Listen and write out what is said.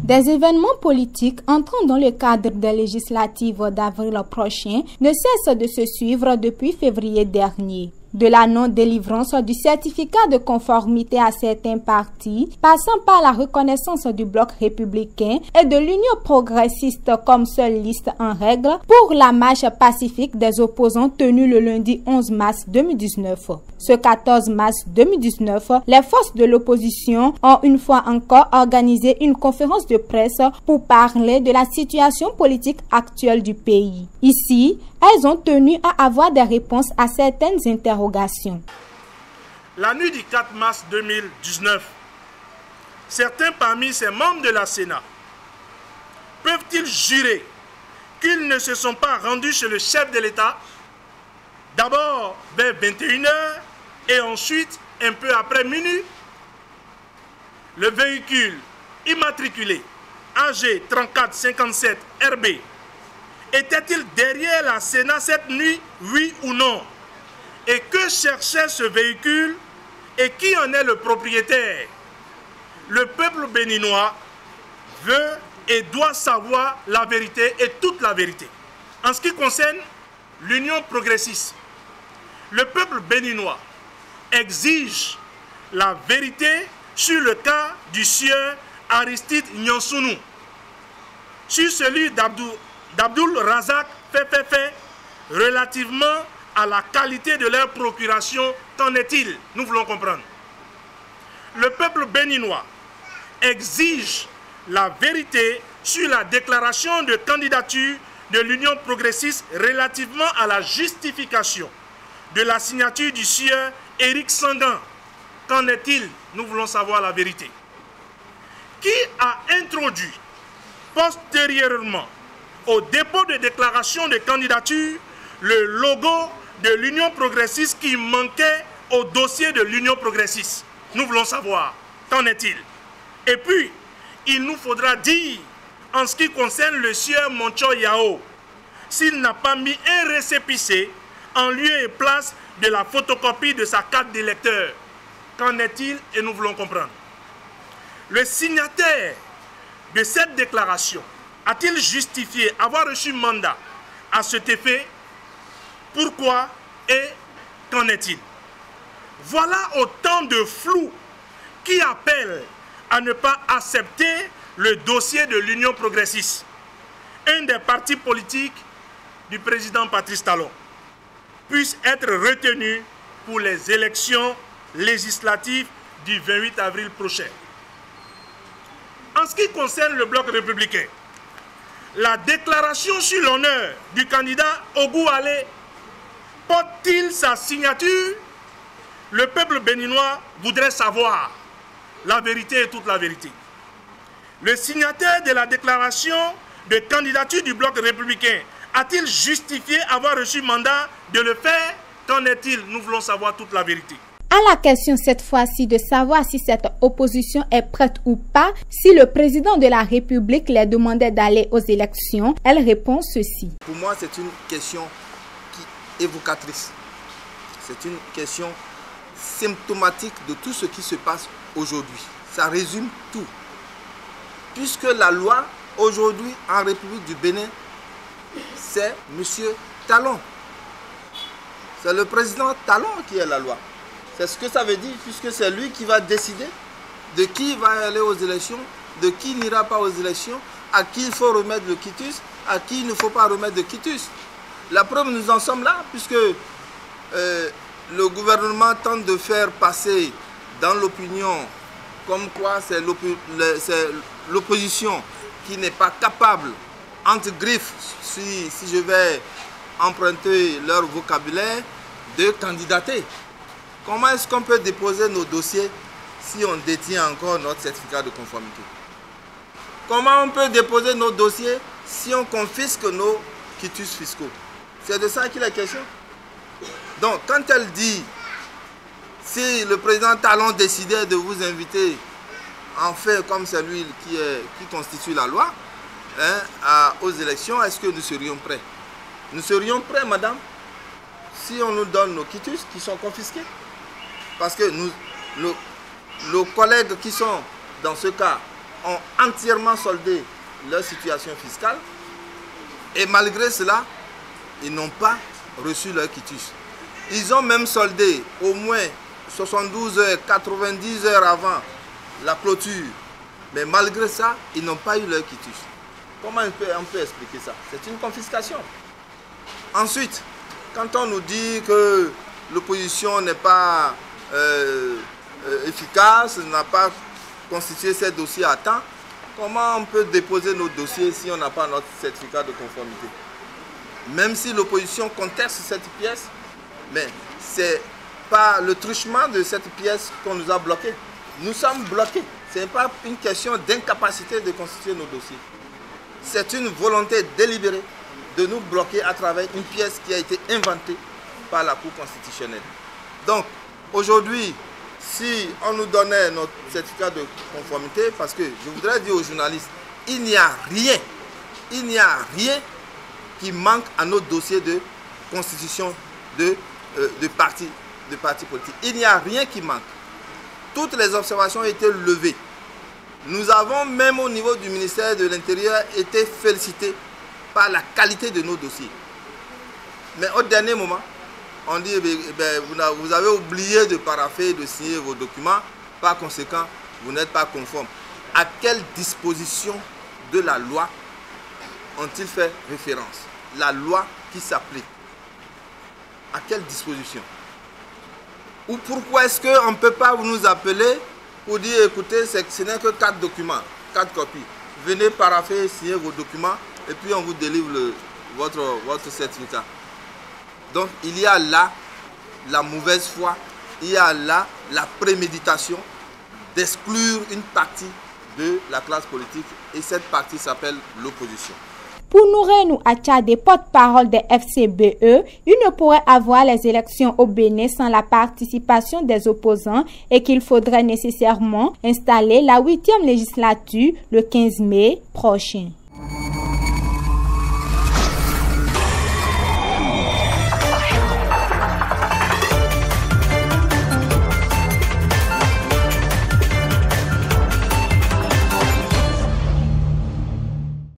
Des événements politiques entrant dans le cadre des législatives d'avril prochain ne cessent de se suivre depuis février dernier. De la non-délivrance du certificat de conformité à certains partis, passant par la reconnaissance du bloc républicain et de l'Union progressiste comme seule liste en règle pour la marche pacifique des opposants tenue le lundi 11 mars 2019. Ce 14 mars 2019, les forces de l'opposition ont une fois encore organisé une conférence de presse pour parler de la situation politique actuelle du pays. Ici, elles ont tenu à avoir des réponses à certaines interrogations. La nuit du 4 mars 2019, certains parmi ces membres de la Sénat peuvent-ils jurer qu'ils ne se sont pas rendus chez le chef de l'État, d'abord vers 21 h et ensuite un peu après minuit? Le véhicule immatriculé AG 3457 RB était-il derrière la Sénat cette nuit, oui ou non? Et que cherchait ce véhicule et qui en est le propriétaire? Le peuple béninois veut et doit savoir la vérité et toute la vérité. En ce qui concerne l'Union progressiste, le peuple béninois exige la vérité sur le cas du sieur Aristide Nyansounou, sur celui d'Abdoul Razak Fefefe, relativement à la qualité de leur procuration. Qu'en est-il? Nous voulons comprendre. Le peuple béninois exige la vérité sur la déclaration de candidature de l'Union progressiste relativement à la justification de la signature du sieur Éric Sangan. Qu'en est-il? Nous voulons savoir la vérité. Qui a introduit postérieurement au dépôt de déclaration de candidature le logo de l'Union progressiste qui manquait au dossier de l'Union progressiste? Nous voulons savoir. Qu'en est-il? Et puis, il nous faudra dire, en ce qui concerne le sieur Moncho Yao, s'il n'a pas mis un récépissé en lieu et place de la photocopie de sa carte d'électeur. Qu'en est-il? Et nous voulons comprendre. Le signataire de cette déclaration a-t-il justifié avoir reçu mandat à cet effet? Pourquoi et qu'en est-il? Voilà autant de flou qui appellent à ne pas accepter le dossier de l'Union progressiste, un des partis politiques du président Patrice Talon, puisse être retenu pour les élections législatives du 28 avril prochain. En ce qui concerne le bloc républicain, la déclaration sur l'honneur du candidat Ogou Ale porte-t-il sa signature? Le peuple béninois voudrait savoir la vérité et toute la vérité. Le signataire de la déclaration de candidature du bloc républicain a-t-il justifié avoir reçu mandat de le faire? Qu'en est-il? Nous voulons savoir toute la vérité. À la question cette fois-ci de savoir si cette opposition est prête ou pas, si le président de la République les demandait d'aller aux élections, elle répond ceci. Pour moi, c'est une question évocatrice. C'est une question symptomatique de tout ce qui se passe aujourd'hui. Ça résume tout. Puisque la loi, aujourd'hui, en République du Bénin, c'est M. Talon. C'est le président Talon qui est la loi. C'est ce que ça veut dire, puisque c'est lui qui va décider de qui va aller aux élections, de qui n'ira pas aux élections, à qui il faut remettre le quitus, à qui il ne faut pas remettre de quitus. La preuve, nous en sommes là, puisque le gouvernement tente de faire passer dans l'opinion comme quoi c'est l'opposition qui n'est pas capable, entre griffes, si je vais emprunter leur vocabulaire, de candidater. Comment est-ce qu'on peut déposer nos dossiers si on détient encore notre certificat de conformité? Comment on peut déposer nos dossiers si on confisque nos quitus fiscaux? C'est de ça qu'il est question. Donc, quand elle dit, si le président Talon décidait de vous inviter en fait comme celui qui constitue la loi, aux élections, est-ce que nous serions prêts? Nous serions prêts, madame, si on nous donne nos quitus qui sont confisqués. Parce que nos collègues qui sont dans ce cas ont entièrement soldé leur situation fiscale et malgré cela, ils n'ont pas reçu leur quitus. Ils ont même soldé au moins 72 heures, 90 heures avant la clôture. Mais malgré ça, ils n'ont pas eu leur quitus. Comment on peut expliquer ça? C'est une confiscation. Ensuite, quand on nous dit que l'opposition n'est pas efficace, n'a pas constitué ces dossiers à temps, comment on peut déposer nos dossiers si on n'a pas notre certificat de conformité? Même si l'opposition conteste cette pièce, mais ce n'est pas le truchement de cette pièce qu'on nous a bloqués. Nous sommes bloqués. Ce n'est pas une question d'incapacité de constituer nos dossiers. C'est une volonté délibérée de nous bloquer à travers une pièce qui a été inventée par la Cour constitutionnelle. Donc, aujourd'hui, si on nous donnait notre certificat de conformité, parce que je voudrais dire aux journalistes, il n'y a rien qui manque à notre dossier de constitution de partis politiques. Il n'y a rien qui manque. Toutes les observations ont été levées. Nous avons même au niveau du ministère de l'Intérieur été félicités par la qualité de nos dossiers. Mais au dernier moment, on dit vous avez oublié de parapher et de signer vos documents, par conséquent, vous n'êtes pas conforme. À quelle disposition de la loi ont-ils fait référence? La loi qui s'applique. À quelle disposition? Ou pourquoi est-ce qu'on ne peut pas nous appeler pour dire, écoutez, ce n'est que 4 documents, 4 copies. Venez parapher, signer vos documents et puis on vous délivre votre certificat. Donc il y a là la mauvaise foi, il y a là la préméditation d'exclure une partie de la classe politique et cette partie s'appelle l'opposition. Pour Nourenou Atchadé, porte-parole des FCBE, il ne pourrait avoir les élections au Bénin sans la participation des opposants et qu'il faudrait nécessairement installer la 8e législature le 15 mai prochain.